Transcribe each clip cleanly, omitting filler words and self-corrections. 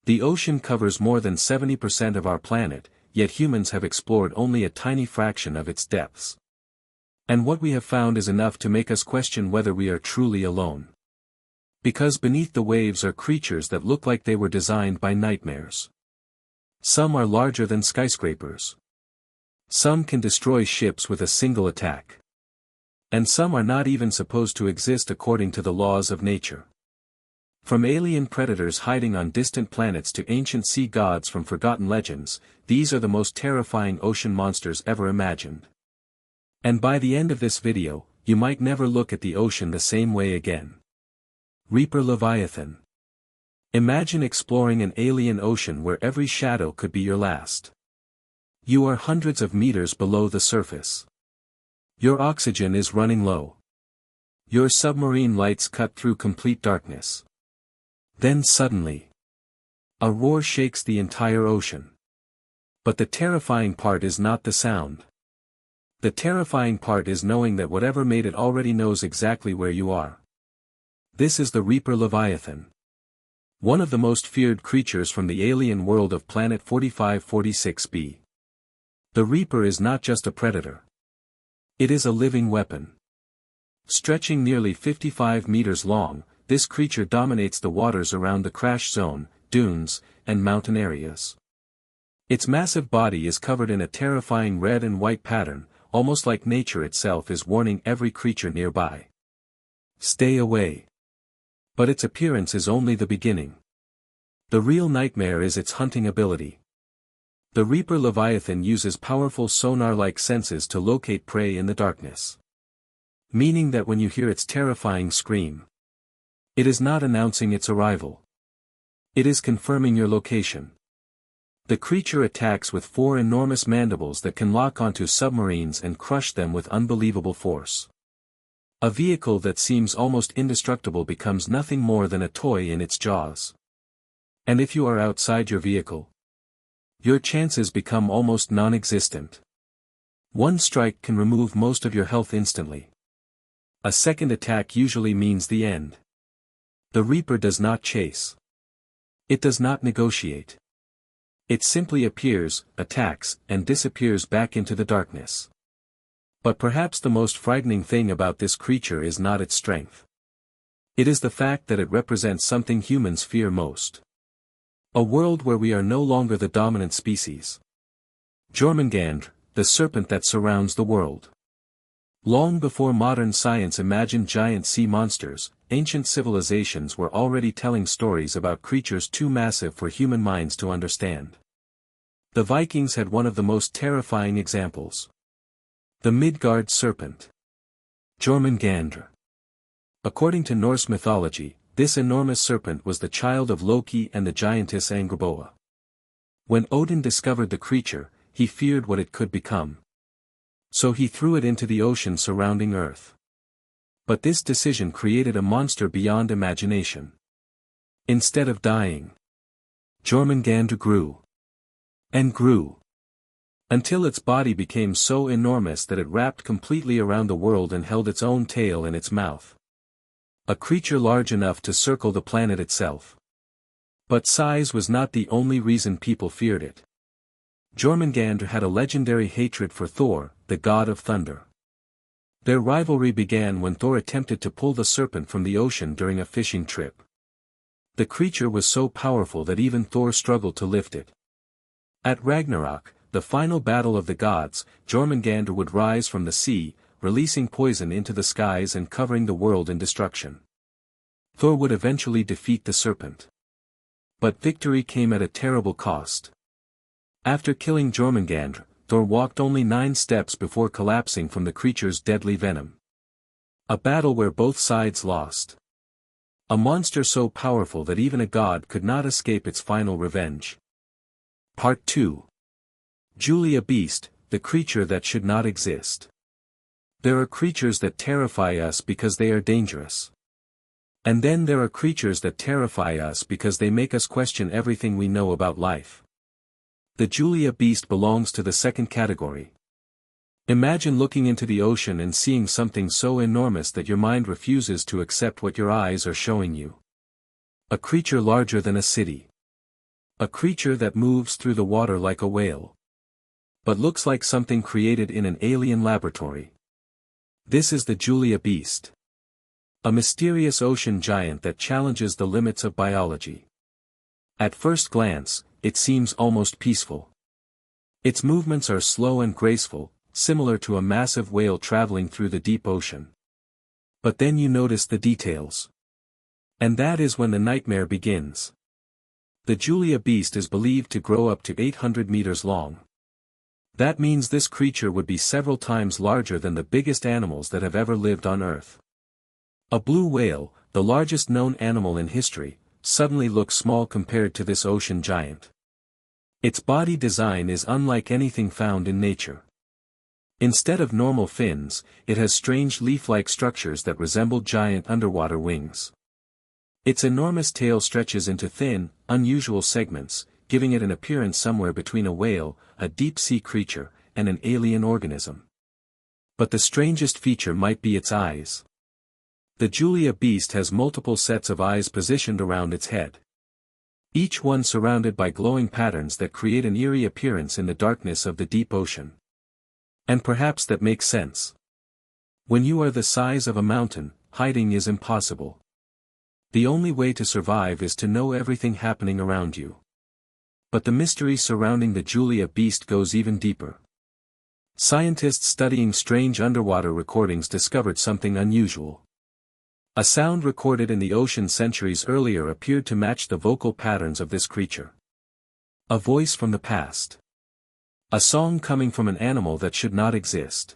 The ocean covers more than 70% of our planet, yet humans have explored only a tiny fraction of its depths. And what we have found is enough to make us question whether we are truly alone. Because beneath the waves are creatures that look like they were designed by nightmares. Some are larger than skyscrapers. Some can destroy ships with a single attack. And some are not even supposed to exist according to the laws of nature. From alien predators hiding on distant planets to ancient sea gods from forgotten legends, these are the most terrifying ocean monsters ever imagined. And by the end of this video, you might never look at the ocean the same way again. Reaper Leviathan. Imagine exploring an alien ocean where every shadow could be your last. You are hundreds of meters below the surface. Your oxygen is running low. Your submarine lights cut through complete darkness. Then suddenly, a roar shakes the entire ocean. But the terrifying part is not the sound. The terrifying part is knowing that whatever made it already knows exactly where you are. This is the Reaper Leviathan. One of the most feared creatures from the alien world of Planet 4546b. The Reaper is not just a predator. It is a living weapon. Stretching nearly 55 meters long, this creature dominates the waters around the crash zone, dunes, and mountain areas. Its massive body is covered in a terrifying red and white pattern, almost like nature itself is warning every creature nearby. Stay away. But its appearance is only the beginning. The real nightmare is its hunting ability. The Reaper Leviathan uses powerful sonar-like senses to locate prey in the darkness. Meaning that when you hear its terrifying scream, it is not announcing its arrival. It is confirming your location. The creature attacks with 4 enormous mandibles that can lock onto submarines and crush them with unbelievable force. A vehicle that seems almost indestructible becomes nothing more than a toy in its jaws. And if you are outside your vehicle, your chances become almost non-existent. One strike can remove most of your health instantly. A second attack usually means the end. The Reaper does not chase. It does not negotiate. It simply appears, attacks, and disappears back into the darkness. But perhaps the most frightening thing about this creature is not its strength. It is the fact that it represents something humans fear most. A world where we are no longer the dominant species. Jormungandr, the serpent that surrounds the world. Long before modern science imagined giant sea monsters, ancient civilizations were already telling stories about creatures too massive for human minds to understand. The Vikings had one of the most terrifying examples. The Midgard serpent. Jormungandr. According to Norse mythology, this enormous serpent was the child of Loki and the giantess Angrboda. When Odin discovered the creature, he feared what it could become. So he threw it into the ocean surrounding Earth. But this decision created a monster beyond imagination. Instead of dying, Jormungandr grew. And grew. Until its body became so enormous that it wrapped completely around the world and held its own tail in its mouth. A creature large enough to circle the planet itself. But size was not the only reason people feared it. Jormungandr had a legendary hatred for Thor, the god of thunder. Their rivalry began when Thor attempted to pull the serpent from the ocean during a fishing trip. The creature was so powerful that even Thor struggled to lift it. At Ragnarok, the final battle of the gods, Jormungandr would rise from the sea, releasing poison into the skies and covering the world in destruction. Thor would eventually defeat the serpent. But victory came at a terrible cost. After killing Jormungandr, Thor walked only 9 steps before collapsing from the creature's deadly venom. A battle where both sides lost. A monster so powerful that even a god could not escape its final revenge. Part 2. Julia Beast, the creature that should not exist. There are creatures that terrify us because they are dangerous. And then there are creatures that terrify us because they make us question everything we know about life. The Julia Beast belongs to the second category. Imagine looking into the ocean and seeing something so enormous that your mind refuses to accept what your eyes are showing you. A creature larger than a city. A creature that moves through the water like a whale. But looks like something created in an alien laboratory. This is the Julia beast. A mysterious ocean giant that challenges the limits of biology. At first glance, it seems almost peaceful. Its movements are slow and graceful, similar to a massive whale traveling through the deep ocean. But then you notice the details. And that is when the nightmare begins. The Julia beast is believed to grow up to 800 meters long. That means this creature would be several times larger than the biggest animals that have ever lived on Earth. A blue whale, the largest known animal in history, suddenly looks small compared to this ocean giant. Its body design is unlike anything found in nature. Instead of normal fins, it has strange leaf-like structures that resemble giant underwater wings. Its enormous tail stretches into thin, unusual segments, giving it an appearance somewhere between a whale, a deep-sea creature, and an alien organism. But the strangest feature might be its eyes. The Julia beast has multiple sets of eyes positioned around its head. Each one surrounded by glowing patterns that create an eerie appearance in the darkness of the deep ocean. And perhaps that makes sense. When you are the size of a mountain, hiding is impossible. The only way to survive is to know everything happening around you. But the mystery surrounding the Julia beast goes even deeper. Scientists studying strange underwater recordings discovered something unusual. A sound recorded in the ocean centuries earlier appeared to match the vocal patterns of this creature. A voice from the past. A song coming from an animal that should not exist.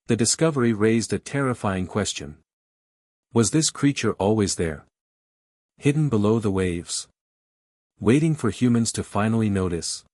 The discovery raised a terrifying question. Was this creature always there? Hidden below the waves? Waiting for humans to finally notice?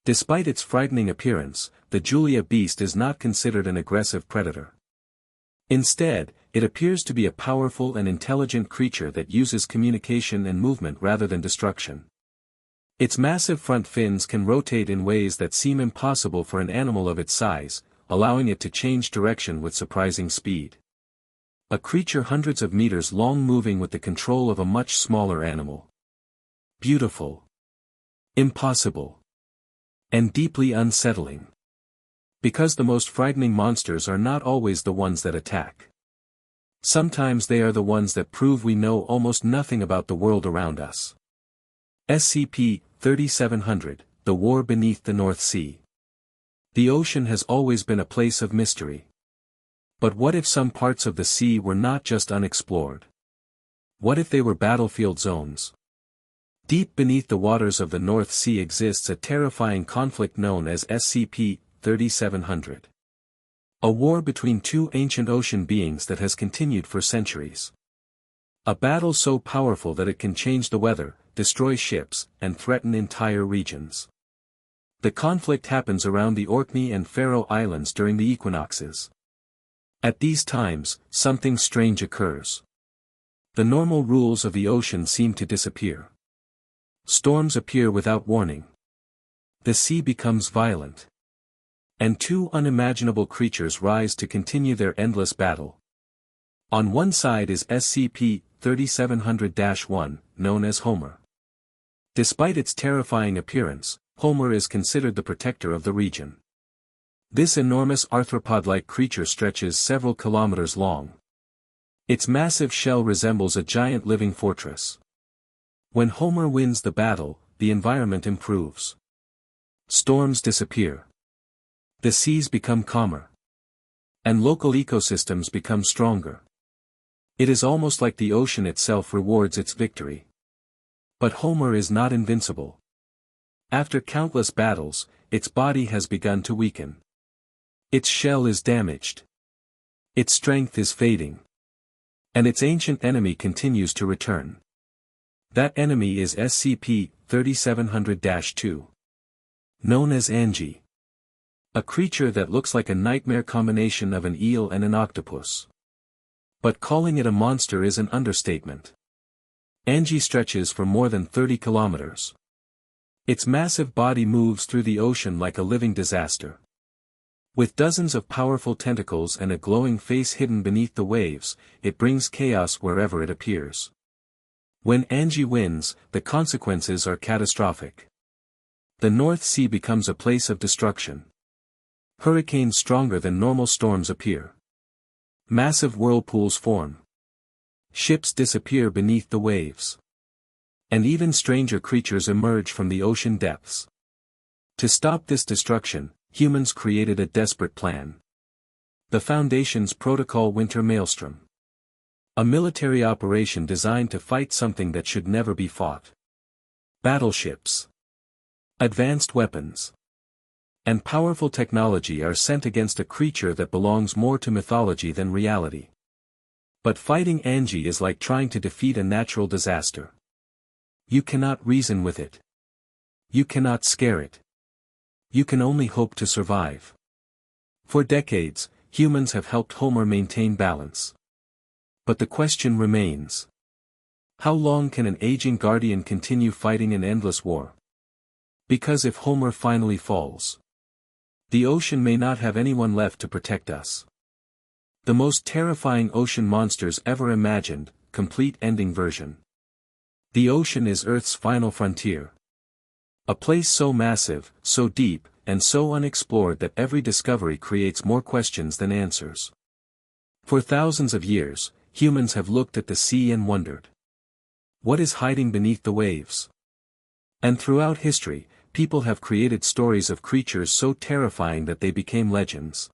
Despite its frightening appearance, the Julia beast is not considered an aggressive predator. Instead, it appears to be a powerful and intelligent creature that uses communication and movement rather than destruction. Its massive front fins can rotate in ways that seem impossible for an animal of its size, allowing it to change direction with surprising speed. A creature hundreds of meters long moving with the control of a much smaller animal. Beautiful. Impossible. And deeply unsettling. Because the most frightening monsters are not always the ones that attack. Sometimes they are the ones that prove we know almost nothing about the world around us. SCP-3700, The War Beneath the North Sea. The ocean has always been a place of mystery. But what if some parts of the sea were not just unexplored? What if they were battlefield zones? Deep beneath the waters of the North Sea exists a terrifying conflict known as SCP-3700. A war between two ancient ocean beings that has continued for centuries. A battle so powerful that it can change the weather, destroy ships, and threaten entire regions. The conflict happens around the Orkney and Faroe Islands during the equinoxes. At these times, something strange occurs. The normal rules of the ocean seem to disappear. Storms appear without warning. The sea becomes violent. And two unimaginable creatures rise to continue their endless battle. On one side is SCP-3700-1, known as Homer. Despite its terrifying appearance, Homer is considered the protector of the region. This enormous arthropod-like creature stretches several kilometers long. Its massive shell resembles a giant living fortress. When Homer wins the battle, the environment improves. Storms disappear. The seas become calmer. And local ecosystems become stronger. It is almost like the ocean itself rewards its victory. But Homer is not invincible. After countless battles, its body has begun to weaken. Its shell is damaged. Its strength is fading. And its ancient enemy continues to return. That enemy is SCP-3700-2. Known as Angie. A creature that looks like a nightmare combination of an eel and an octopus. But calling it a monster is an understatement. Angie stretches for more than 30 kilometers. Its massive body moves through the ocean like a living disaster. With dozens of powerful tentacles and a glowing face hidden beneath the waves, it brings chaos wherever it appears. When Angie wins, the consequences are catastrophic. The North Sea becomes a place of destruction. Hurricanes stronger than normal storms appear. Massive whirlpools form. Ships disappear beneath the waves. And even stranger creatures emerge from the ocean depths. To stop this destruction, humans created a desperate plan. The Foundation's Protocol Winter Maelstrom. A military operation designed to fight something that should never be fought. Battleships, advanced weapons, and powerful technology are sent against a creature that belongs more to mythology than reality. But fighting Angie is like trying to defeat a natural disaster. You cannot reason with it. You cannot scare it. You can only hope to survive. For decades, humans have helped Homer maintain balance. But the question remains. How long can an aging guardian continue fighting an endless war? Because if Homer finally falls, the ocean may not have anyone left to protect us. The most terrifying ocean monsters ever imagined, complete ending version. The ocean is Earth's final frontier. A place so massive, so deep, and so unexplored that every discovery creates more questions than answers. For thousands of years, humans have looked at the sea and wondered. What is hiding beneath the waves? And throughout history, people have created stories of creatures so terrifying that they became legends.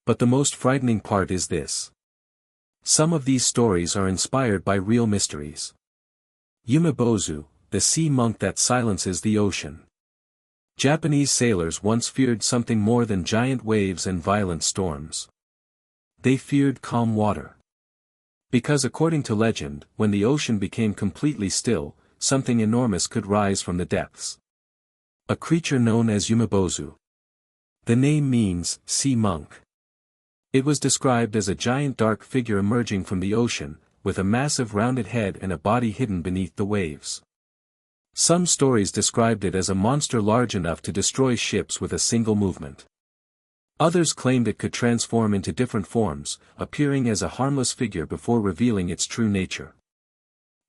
But the most frightening part is this. Some of these stories are inspired by real mysteries. Yumibozu, the sea monk that silences the ocean. Japanese sailors once feared something more than giant waves and violent storms. They feared calm water. Because according to legend, when the ocean became completely still, something enormous could rise from the depths. A creature known as Yumibozu. The name means, sea monk. It was described as a giant dark figure emerging from the ocean, with a massive rounded head and a body hidden beneath the waves. Some stories described it as a monster large enough to destroy ships with a single movement. Others claimed it could transform into different forms, appearing as a harmless figure before revealing its true nature.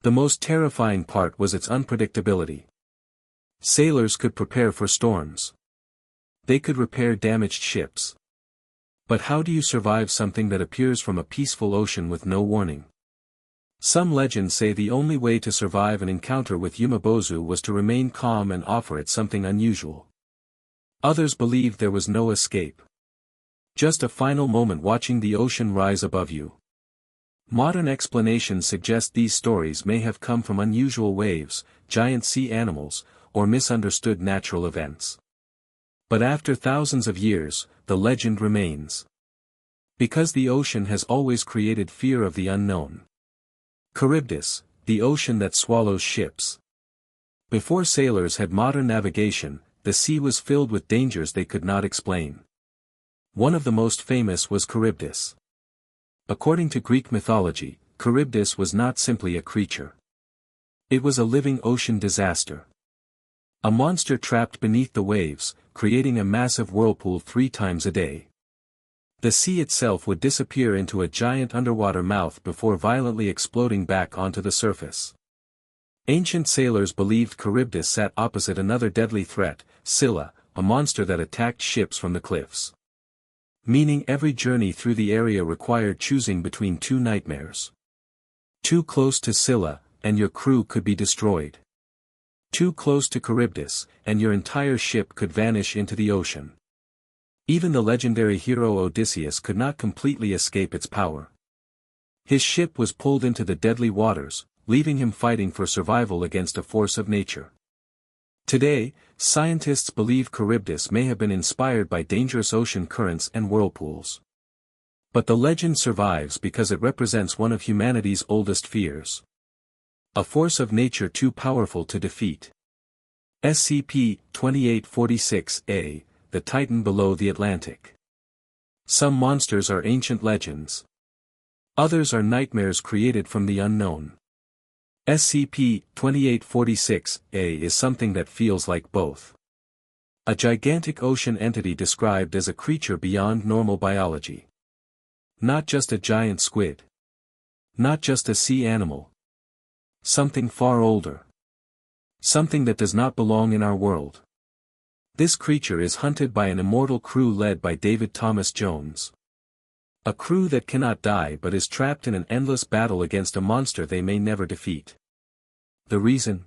The most terrifying part was its unpredictability. Sailors could prepare for storms. They could repair damaged ships. But how do you survive something that appears from a peaceful ocean with no warning? Some legends say the only way to survive an encounter with Yumibozu was to remain calm and offer it something unusual. Others believed there was no escape. Just a final moment watching the ocean rise above you. Modern explanations suggest these stories may have come from unusual waves, giant sea animals, or misunderstood natural events. But after thousands of years, the legend remains. Because the ocean has always created fear of the unknown. Charybdis, the ocean that swallows ships. Before sailors had modern navigation, the sea was filled with dangers they could not explain. One of the most famous was Charybdis. According to Greek mythology, Charybdis was not simply a creature. It was a living ocean disaster. A monster trapped beneath the waves, creating a massive whirlpool 3 times a day. The sea itself would disappear into a giant underwater mouth before violently exploding back onto the surface. Ancient sailors believed Charybdis sat opposite another deadly threat, Scylla, a monster that attacked ships from the cliffs. Meaning every journey through the area required choosing between 2 nightmares. Too close to Scylla, and your crew could be destroyed. Too close to Charybdis, and your entire ship could vanish into the ocean. Even the legendary hero Odysseus could not completely escape its power. His ship was pulled into the deadly waters, leaving him fighting for survival against a force of nature. Today, scientists believe Charybdis may have been inspired by dangerous ocean currents and whirlpools. But the legend survives because it represents one of humanity's oldest fears. A force of nature too powerful to defeat. SCP-2846-A, the Titan below the Atlantic. Some monsters are ancient legends. Others are nightmares created from the unknown. SCP-2846-A is something that feels like both. A gigantic ocean entity described as a creature beyond normal biology. Not just a giant squid. Not just a sea animal. Something far older. Something that does not belong in our world. This creature is hunted by an immortal crew led by David Thomas Jones. A crew that cannot die but is trapped in an endless battle against a monster they may never defeat. The reason?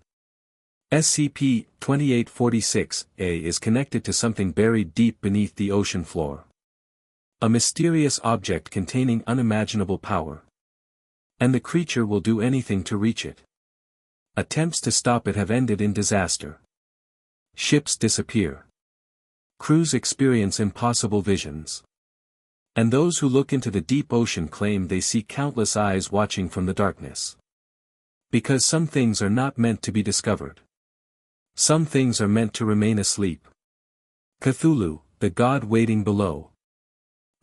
SCP-2846-A is connected to something buried deep beneath the ocean floor. A mysterious object containing unimaginable power. And the creature will do anything to reach it. Attempts to stop it have ended in disaster. Ships disappear. Crews experience impossible visions. And those who look into the deep ocean claim they see countless eyes watching from the darkness. Because some things are not meant to be discovered. Some things are meant to remain asleep. Cthulhu, the god waiting below.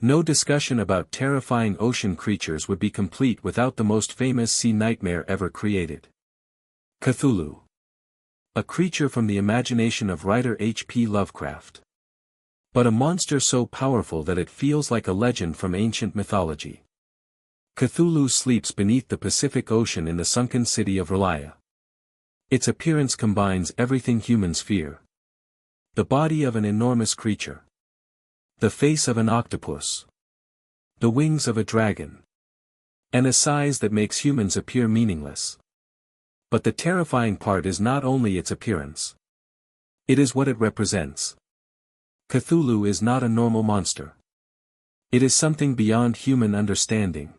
No discussion about terrifying ocean creatures would be complete without the most famous sea nightmare ever created. Cthulhu. A creature from the imagination of writer H.P. Lovecraft. But a monster so powerful that it feels like a legend from ancient mythology. Cthulhu sleeps beneath the Pacific Ocean in the sunken city of Relia. Its appearance combines everything humans fear. The body of an enormous creature. The face of an octopus. The wings of a dragon. And a size that makes humans appear meaningless. But the terrifying part is not only its appearance. It is what it represents. Cthulhu is not a normal monster. It is something beyond human understanding.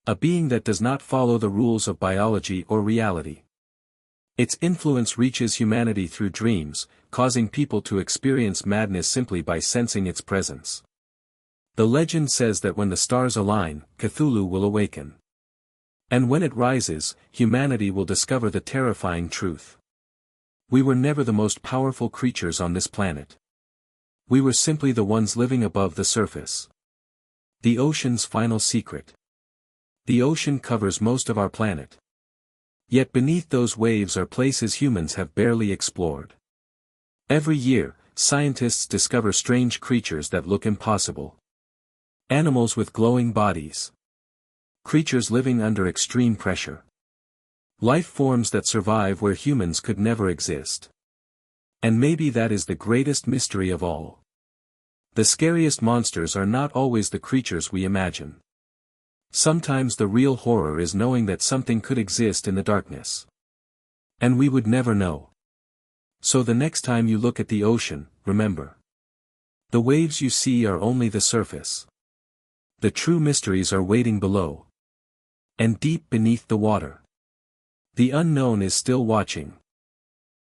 A being that does not follow the rules of biology or reality. Its influence reaches humanity through dreams, causing people to experience madness simply by sensing its presence. The legend says that when the stars align, Cthulhu will awaken. And when it rises, humanity will discover the terrifying truth. We were never the most powerful creatures on this planet. We were simply the ones living above the surface. The ocean's final secret. The ocean covers most of our planet. Yet beneath those waves are places humans have barely explored. Every year, scientists discover strange creatures that look impossible. Animals with glowing bodies. Creatures living under extreme pressure. Life forms that survive where humans could never exist. And maybe that is the greatest mystery of all. The scariest monsters are not always the creatures we imagine. Sometimes the real horror is knowing that something could exist in the darkness. And we would never know. So the next time you look at the ocean, remember. The waves you see are only the surface. The true mysteries are waiting below. And deep beneath the water. The unknown is still watching.